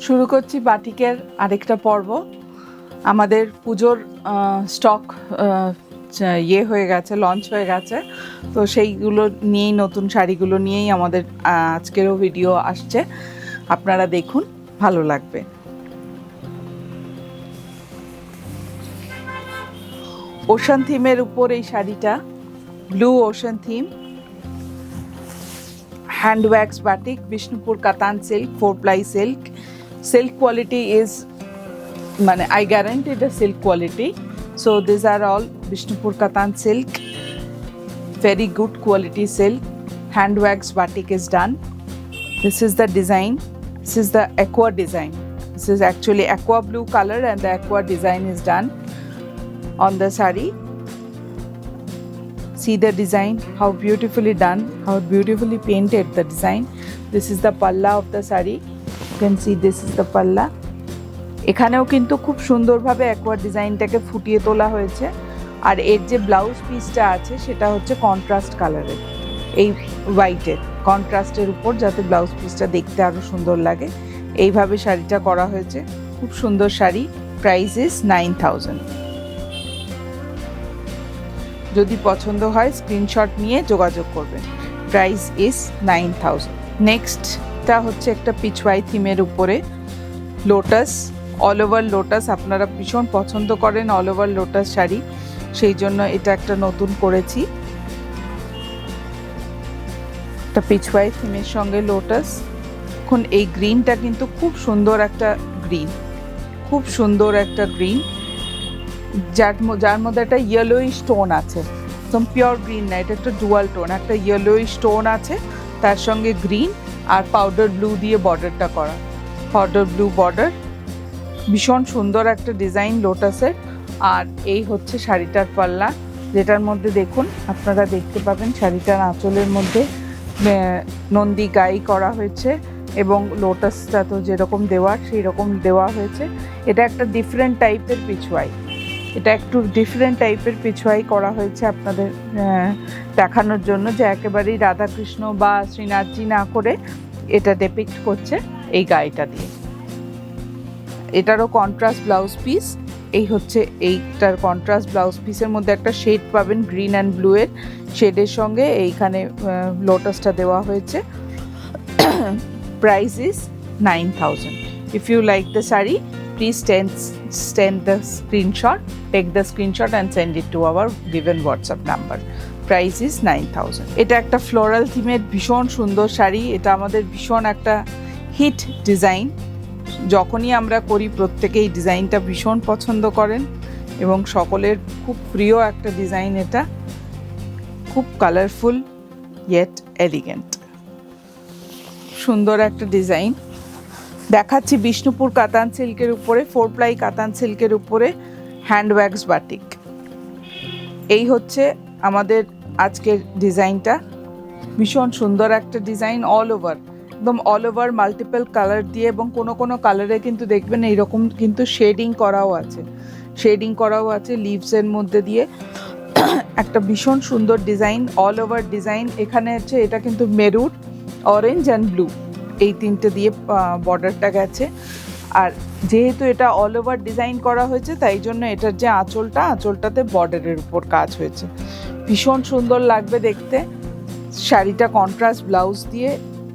শুরু করছি বাটিকের আরেকটা পর্ব। আমাদের পুজোর স্টক হয়ে গেছে, লঞ্চ হয়ে গেছে। তো সেইগুলো নিয়েই, নতুন শাড়িগুলো নিয়েই আমাদের আজকেরও ভিডিও আসছে। আপনারা দেখুন, ভালো লাগবে। ওশান থিমের উপর এই শাড়িটা, blue ocean theme, hand wax batik, Bishnupur কাতান silk, 4-ply silk. Silk quality is, I guarantee the silk quality. So these are all Bishnupur Katan silk, very good quality silk. Hand wax batik is done. This is the design. This is the aqua design. This is actually aqua blue color and the aqua design is done on the sari. See the design, how beautifully done, how beautifully painted the design. This is the palla of the sari. You can see this is the palla. এখানেও কিন্তু খুব সুন্দরভাবে aqua ডিজাইনটাকে ফুটিয়ে তোলা হয়েছে। আর এর যে blouse পিসটা আছে সেটা হচ্ছে কন্ট্রাস্ট কালারের, এই হোয়াইটের কন্ট্রাস্টের উপর, যাতে ব্লাউজ পিসটা দেখতে আরও সুন্দর লাগে। এইভাবে শাড়িটা করা হয়েছে, খুব সুন্দর শাড়ি। Price is 9,000। যদি পছন্দ হয় স্ক্রিনশট নিয়ে যোগাযোগ করবেন। Price is 9,000। নেক্সটটা হচ্ছে একটা পিচওয়াই থিমের উপরে লোটাস, অল ওভার লোটাস। আপনারা ভীষণ পছন্দ করেন অল ওভার লোটাস শাড়ি, সেই জন্য এটা একটা নতুন করেছি। একটা পিচওয়াই থিমের সঙ্গে লোটাস। এখন এই গ্রিনটা কিন্তু খুব সুন্দর একটা গ্রিন, খুব সুন্দর একটা গ্রিন, যার মধ্যে একটা ইয়েলোই স্টোন আছে। একদম পিওর গ্রিন না, এটা একটা ডুয়াল টোন, একটা ইয়েলোই স্টোন আছে, তার সঙ্গে গ্রিন আর পাউডার ব্লু দিয়ে বর্ডারটা করা, পাউডার ব্লু বর্ডার। ভীষণ সুন্দর একটা ডিজাইন লোটাসের। আর এই হচ্ছে শাড়িটার পাল্লা, যেটার মধ্যে দেখুন, আপনারা দেখতে পাবেন শাড়িটার আঁচলের মধ্যে নন্দী গাই করা হয়েছে এবং লোটাসটা তো যেরকম দেওয়ার সেই রকম দেওয়া হয়েছে। এটা একটা ডিফারেন্ট টাইপের পিছওয়াই, এটা একটু ডিফারেন্ট টাইপের পিছওয়াই করা হয়েছে আপনাদের দেখানোর জন্য, যে একেবারেই রাধাকৃষ্ণ বা শ্রীনাথজি না করে এটা ডেপিক্ট করছে এই গাইটা দিয়ে। এটারও কন্ট্রাস্ট ব্লাউজ পিস। এই হচ্ছে এইটার কন্ট্রাস্ট ব্লাউজ পিসের মধ্যে একটা শেড পাবেন, গ্রিন অ্যান্ড ব্লু এর শেডের সঙ্গে এইখানে লোটাসটা দেওয়া হয়েছে। Price is 9,000। If you like the sari, please send the screenshot, take the screenshot and send it to our given WhatsApp number. Price is 9,000. এটা একটা ফ্লোরাল থিমের ভীষণ সুন্দর শাড়ি। এটা আমাদের ভীষণ একটা হিট ডিজাইন, যখনই আমরা করি প্রত্যেকেই ডিজাইনটা ভীষণ পছন্দ করেন এবং সকলের খুব প্রিয় একটা ডিজাইন। এটা খুব কালারফুল ইয়েট এলিগেন্ট, সুন্দর একটা ডিজাইন। দেখাচ্ছি বিষ্ণুপুর কাতান সিল্কের উপরে, 4-ply কাতান সিল্কের উপরে হ্যান্ড ওয়্যাক্স বাটিক। এই হচ্ছে আমাদের আজকের ডিজাইনটা, ভীষণ সুন্দর একটা ডিজাইন, অল ওভার, একদম অল ওভার মাল্টিপল কালার দিয়ে, এবং কোনো কোনো কালারে কিন্তু দেখবেন এইরকম কিন্তু শেডিং করাও আছে, শেডিং করাও আছে লিভসের মধ্যে দিয়ে। একটা ভীষণ সুন্দর ডিজাইন, অল ওভার ডিজাইন। এখানে হচ্ছে এটা কিন্তু মেরুন, অরেঞ্জ অ্যান্ড ব্লু, এই তিনটে দিয়ে বর্ডারটা গেছে। আর যেহেতু এটা অল ওভার ডিজাইন করা হয়েছে, তাই জন্য এটার যে আঁচলটাতে বর্ডারের উপর কাজ হয়েছে, ভীষণ সুন্দর লাগবে দেখতে। শাড়িটা কন্ট্রাস্ট ব্লাউজ দিয়ে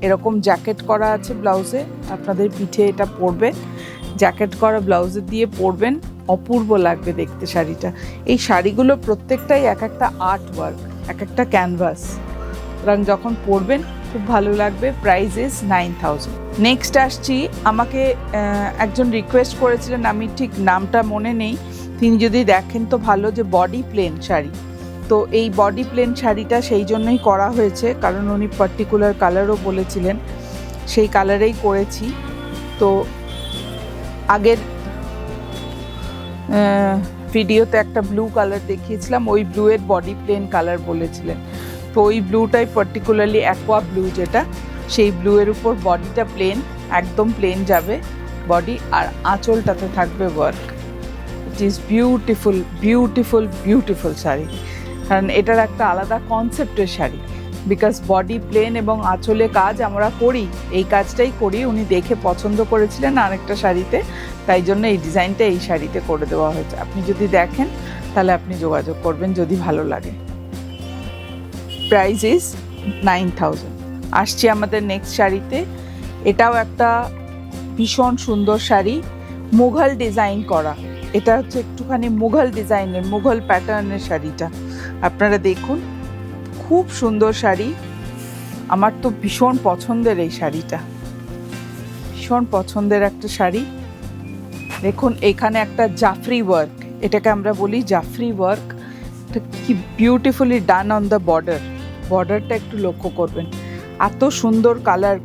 এরকম জ্যাকেট করা আছে ব্লাউজে, আপনাদের পিঠে এটা পরবে, জ্যাকেট করা ব্লাউজে দিয়ে পরবেন, অপূর্ব লাগবে দেখতে শাড়িটা। এই শাড়িগুলো প্রত্যেকটাই এক একটা আর্ট ওয়ার্ক, এক একটা ক্যানভাস, সুতরাং যখন পরবেন খুব ভালো লাগবে। Price is 9,000। নেক্সট আসছি, আমাকে একজন রিকোয়েস্ট করেছিলেন, আমি ঠিক নামটা মনে নেই, তিনি যদি দেখেন তো ভালো, যে বডি প্লেন শাড়ি। তো এই বডি প্লেন শাড়িটা সেই জন্যই করা হয়েছে, কারণ উনি পার্টিকুলার কালারও বলেছিলেন, সেই কালারেই করেছি। তো আগের ভিডিওতে একটা ব্লু কালার দেখিয়েছিলাম, ওই ব্লু এর বডি প্লেন কালার বলেছিলেন। তো ওই ব্লুটাই পার্টিকুলারলি অ্যাকোয়া ব্লু, যেটা সেই ব্লু এর উপর বডিটা প্লেন, একদম প্লেন যাবে বডি, আর আঁচলটাতে থাকবে work. It is beautiful beautiful beautiful sari, কারণ এটার একটা আলাদা কনসেপ্টের শাড়ি। বিকজ বডি প্লেন এবং আঁচলে কাজ আমরা করি, এই কাজটাই করি। উনি দেখে পছন্দ করেছিলেন আরেকটা শাড়িতে, তাই জন্য এই ডিজাইনটা এই শাড়িতে করে দেওয়া হয়েছে। আপনি যদি দেখেন তাহলে আপনি যোগাযোগ করবেন যদি ভালো লাগে। Price is 9000। আসছি আমাদের নেক্সট শাড়িতে। এটাও একটা ভীষণ সুন্দর শাড়ি, মুঘল ডিজাইন করা। এটা হচ্ছে একটুখানি মুঘল ডিজাইনের, মুঘল প্যাটার্নের শাড়িটা। আপনারা দেখুন, খুব সুন্দর শাড়ি। আমার তো ভীষণ পছন্দের এই শাড়িটা, ভীষণ পছন্দের একটা শাড়ি। দেখুন এখানে একটা জাফরি ওয়ার্ক, এটাকে আমরা বলি জাফরি ওয়ার্ক। এটা কি beautifully done on the border. বর্ডারটা একটু লক্ষ্য করবেন, এত সুন্দর কালার,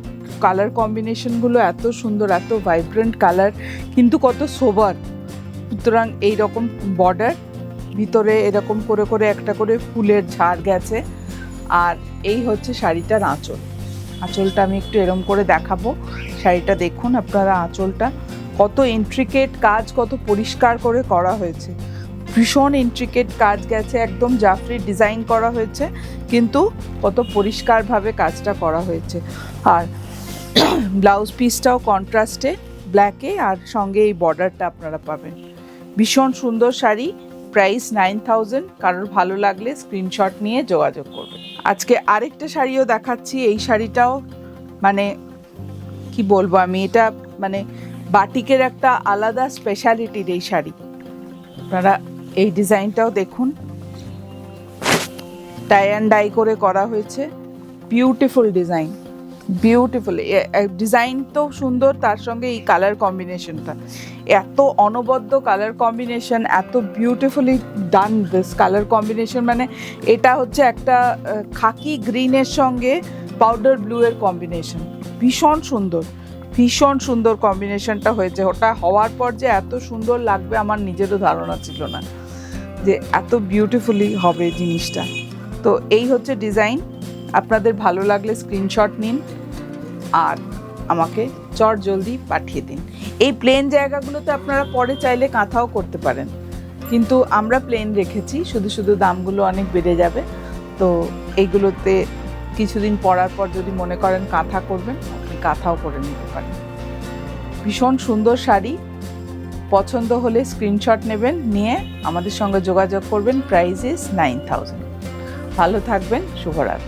কালার কম্বিনেশনগুলো এত সুন্দর, এত ভাইব্রেন্ট কালার, কিন্তু কত সোবার। সুতরাং এইরকম বর্ডার, ভিতরে এরকম করে করে একটা করে ফুলের ঝাড় গেছে। আর এই হচ্ছে শাড়িটার আঁচল। আঁচলটা আমি একটু এরম করে দেখাবো। শাড়িটা দেখুন আপনারা, আঁচলটা কত ইন্ট্রিকেট কাজ, কত পরিষ্কার করে করা হয়েছে। ভীষণ ইন্ট্রিকেট কাজ গেছে, একদম জাফরি ডিজাইন করা হয়েছে, কিন্তু কত পরিষ্কারভাবে কাজটা করা হয়েছে। আর ব্লাউজ পিসটাও কন্ট্রাস্টে ব্ল্যাকে, আর সঙ্গে এই বর্ডারটা আপনারা পাবেন। ভীষণ সুন্দর শাড়ি। প্রাইস 9000। কারোর ভালো লাগলে স্ক্রিনশট নিয়ে যোগাযোগ করবেন। আজকে আরেকটা শাড়িও দেখাচ্ছি। এই শাড়িটাও মানে কি বলবো আমি, এটা মানে বাটিকের একটা আলাদা স্পেশালিটির এই শাড়ি। আপনারা এই ডিজাইনটাও দেখুন, টাই অ্যান্ড ডাই করে করা হয়েছে। বিউটিফুল ডিজাইন, বিউটিফুল ডিজাইন তো সুন্দর, তার সঙ্গে এই কালার কম্বিনেশনটা এত অনবদ্য কালার কম্বিনেশন, এত beautifully done this colour combination. মানে এটা হচ্ছে একটা খাকি গ্রিনের সঙ্গে পাউডার ব্লু এর কম্বিনেশন। ভীষণ সুন্দর, ভীষণ সুন্দর কম্বিনেশনটা হয়েছে। ওটা হওয়ার পর যে এত সুন্দর লাগবে আমার নিজেরও ধারণা ছিল না যে এত বিউটিফুলি হবে জিনিসটা। তো এই হচ্ছে ডিজাইন। আপনাদের ভালো লাগলে স্ক্রিনশট নিন আর আমাকে চট জলদি পাঠিয়ে দিন। এই প্লেন জায়গাগুলোতে আপনারা পরে চাইলে কাঁথাও করতে পারেন, কিন্তু আমরা প্লেন রেখেছি, শুধু শুধু দামগুলো অনেক বেড়ে যাবে। তো এইগুলোতে কিছুদিন পরার পর যদি মনে করেন কাঁথা করবেন, আপনি কাঁথাও করে নিতে পারেন। ভীষণ সুন্দর শাড়ি। পছন্দ হলে স্ক্রিনশট নেবেন, নিয়ে আমাদের সঙ্গে যোগাযোগ করবেন। Price is 9000। ভালো থাকবেন, শুভরাত্রি।